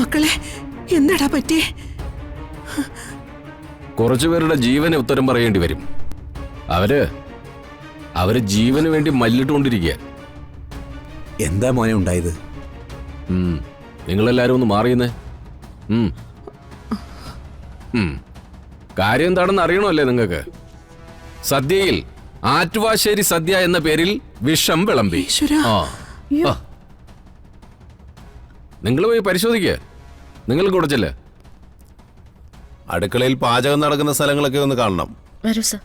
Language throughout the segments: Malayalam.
മക്കളെ എന്താടാ പറ്റിയേ? കുറച്ചുപേരുടെ ജീവന് ഉത്തരം പറയേണ്ടി വരും. അവര് ജീവന് വേണ്ടി മല്ലിട്ടുകൊണ്ടിരിക്കുക. എന്താ മോനെ ഉണ്ടായത്? നിങ്ങളെല്ലാരും ഒന്ന് മാറിയെന്നേ. കാര്യം എന്താണെന്ന് അറിയണമല്ലേ നിങ്ങൾക്ക്? സദ്യയിൽ ആറ്റുവാശ്ശേരി സദ്യ എന്ന പേരിൽ വിഷം വിളമ്പി. നിങ്ങൾ പോയി പരിശോധിക്കുക. നിങ്ങൾ കൂടച്ചല്ലേ? അടുക്കളയിൽ പാചകം നടക്കുന്ന സ്ഥലങ്ങളൊക്കെ ഒന്ന് കാണണം. വരൂ സർ.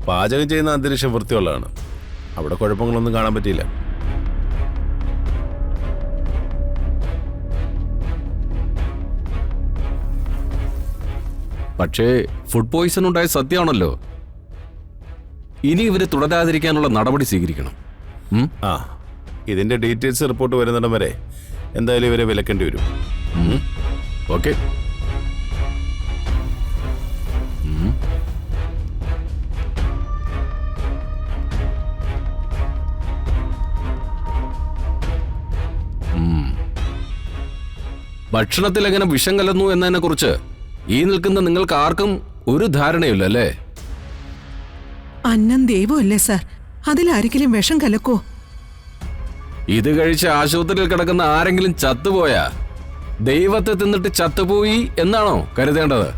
പാചകം ചെയ്യുന്ന അന്തരീക്ഷം വൃത്തിയുള്ളതാണ്. അവിടെ കുഴപ്പങ്ങളൊന്നും കാണാൻ പറ്റിയില്ല. പക്ഷേ ഫുഡ് പോയിസൺ ഉണ്ടായ സത്യമാണല്ലോ. ഇനി ഇവര് തുടരാതിരിക്കാനുള്ള നടപടി സ്വീകരിക്കണം. ഇതിന്റെ ഡീറ്റെയിൽസ് റിപ്പോർട്ട് വരുന്നിടം വരെ എന്തായാലും ഇവരെ വിലക്കേണ്ടി വരും. ഓക്കെ. ഭക്ഷണത്തിൽ എങ്ങനെ വിഷം കലർന്നു എന്നതിനെ കുറിച്ച് ഈ നിൽക്കുന്ന നിങ്ങൾക്ക് ആർക്കും ഒരു ധാരണയില്ല അല്ലേ? അന്നം ദൈവമല്ലേ സാർ, അതിലാരെങ്കിലും വിഷം കലക്കോ? ഇത് കഴിച്ച് ആശുപത്രിയിൽ കിടക്കുന്ന ആരെങ്കിലും ചത്തുപോയാ ദൈവത്തെ തിന്നിട്ട് ചത്തുപോയി എന്നാണോ കരുതേണ്ടത്?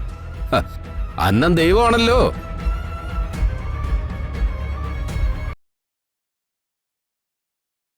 അന്നം ദൈവമാണല്ലോ.